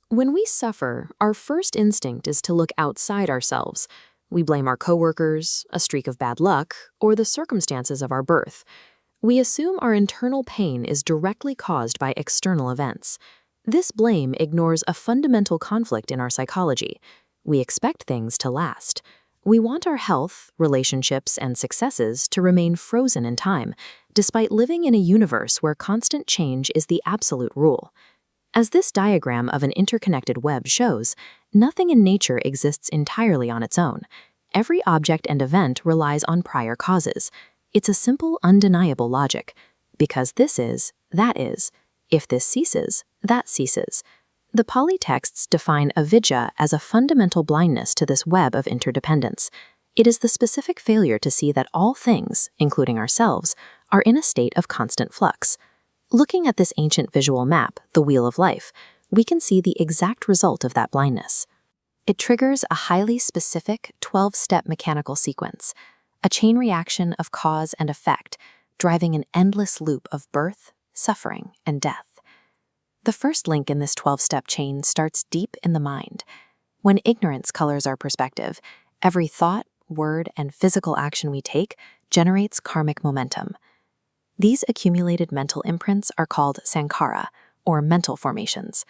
When we suffer, our first instinct is to look outside ourselves. We blame our coworkers, a streak of bad luck, or the circumstances of our birth. We assume our internal pain is directly caused by external events. This blame ignores a fundamental conflict in our psychology. We expect things to last. We want our health, relationships, and successes to remain frozen in time, despite living in a universe where constant change is the absolute rule. As this diagram of an interconnected web shows, nothing in nature exists entirely on its own. Every object and event relies on prior causes. It's a simple, undeniable logic. Because this is, that is. If this ceases, that ceases. The Pali texts define avidya as a fundamental blindness to this web of interdependence. It is the specific failure to see that all things, including ourselves, are in a state of constant flux. Looking at this ancient visual map, the Wheel of Life, we can see the exact result of that blindness. It triggers a highly specific 12-step mechanical sequence, a chain reaction of cause and effect, driving an endless loop of birth, suffering, and death. The first link in this 12-step chain starts deep in the mind. When ignorance colors our perspective, every thought, word, and physical action we take generates karmic momentum. These accumulated mental imprints are called sankhara, or mental formations.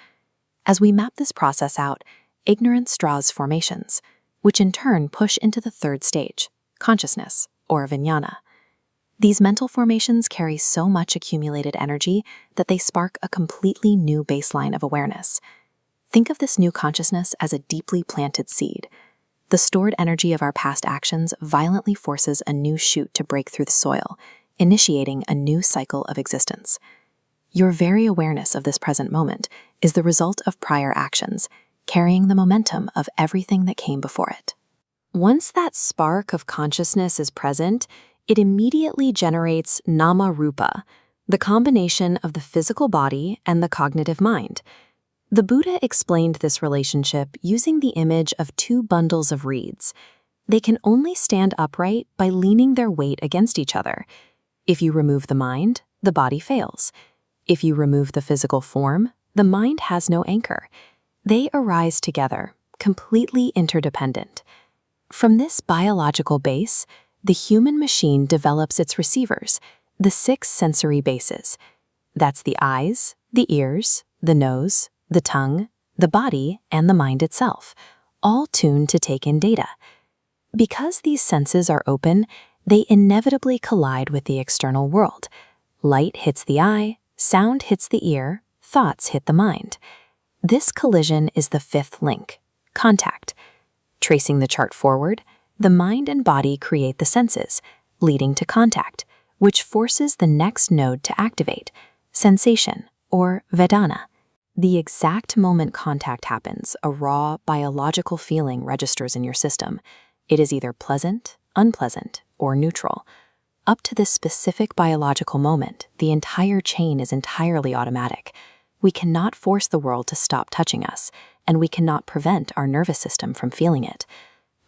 As we map this process out, ignorance draws formations, which in turn push into the third stage, consciousness, or vijnana. These mental formations carry so much accumulated energy that they spark a completely new baseline of awareness. Think of this new consciousness as a deeply planted seed. The stored energy of our past actions violently forces a new shoot to break through the soil, initiating a new cycle of existence. Your very awareness of this present moment is the result of prior actions, carrying the momentum of everything that came before it. Once that spark of consciousness is present, it immediately generates nama rupa, the combination of the physical body and the cognitive mind. The Buddha explained this relationship using the image of two bundles of reeds. They can only stand upright by leaning their weight against each other. If you remove the mind, the body fails. If you remove the physical form, the mind has no anchor. They arise together, completely interdependent. From this biological base, the human machine develops its receivers, the 6 sensory bases. That's the eyes, the ears, the nose, the tongue, the body, and the mind itself, all tuned to take in data. Because these senses are open, they inevitably collide with the external world. Light hits the eye, sound hits the ear, thoughts hit the mind. This collision is the 5th link, contact. Tracing the chart forward, the mind and body create the senses, leading to contact, which forces the next node to activate, sensation, or vedana. The exact moment contact happens, a raw, biological feeling registers in your system. It is either pleasant, unpleasant, or neutral. Up to this specific biological moment, the entire chain is entirely automatic. We cannot force the world to stop touching us, and we cannot prevent our nervous system from feeling it.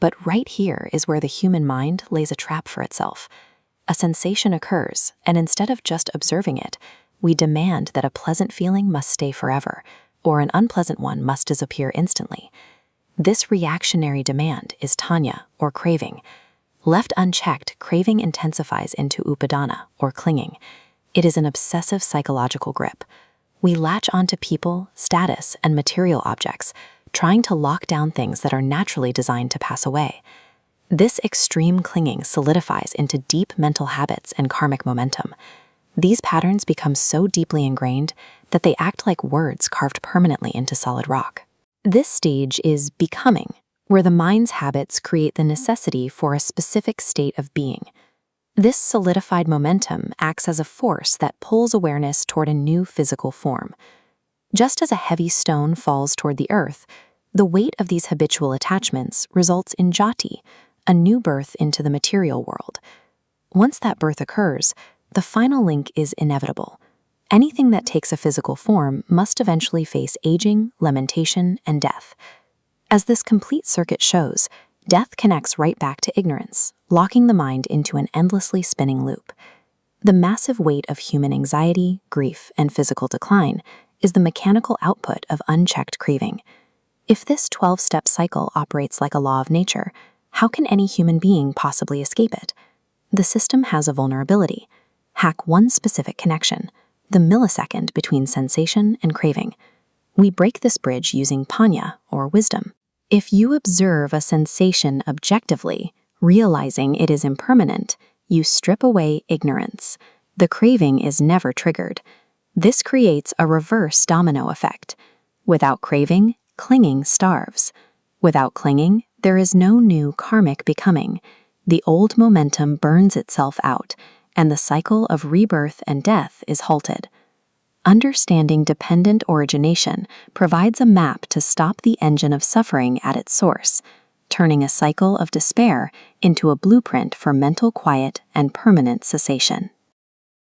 But right here is where the human mind lays a trap for itself. A sensation occurs, and instead of just observing it, we demand that a pleasant feeling must stay forever, or an unpleasant one must disappear instantly. This reactionary demand is tanya, or craving. Left unchecked, craving intensifies into upadana, or clinging. It is an obsessive psychological grip. We latch onto people, status, and material objects, trying to lock down things that are naturally designed to pass away. This extreme clinging solidifies into deep mental habits and karmic momentum. These patterns become so deeply ingrained that they act like words carved permanently into solid rock. This stage is becoming, where the mind's habits create the necessity for a specific state of being. This solidified momentum acts as a force that pulls awareness toward a new physical form. Just as a heavy stone falls toward the earth, the weight of these habitual attachments results in jati, a new birth into the material world. Once that birth occurs, the final link is inevitable. Anything that takes a physical form must eventually face aging, lamentation, and death. As this complete circuit shows, death connects right back to ignorance, locking the mind into an endlessly spinning loop. The massive weight of human anxiety, grief, and physical decline is the mechanical output of unchecked craving. If this 12-step cycle operates like a law of nature, how can any human being possibly escape it? The system has a vulnerability. Hack one specific connection, the millisecond between sensation and craving. We break this bridge using panya, or wisdom. If you observe a sensation objectively, realizing it is impermanent, you strip away ignorance. The craving is never triggered. This creates a reverse domino effect. Without craving, clinging starves. Without clinging, there is no new karmic becoming. The old momentum burns itself out, and the cycle of rebirth and death is halted. Understanding dependent origination provides a map to stop the engine of suffering at its source, turning a cycle of despair into a blueprint for mental quiet and permanent cessation.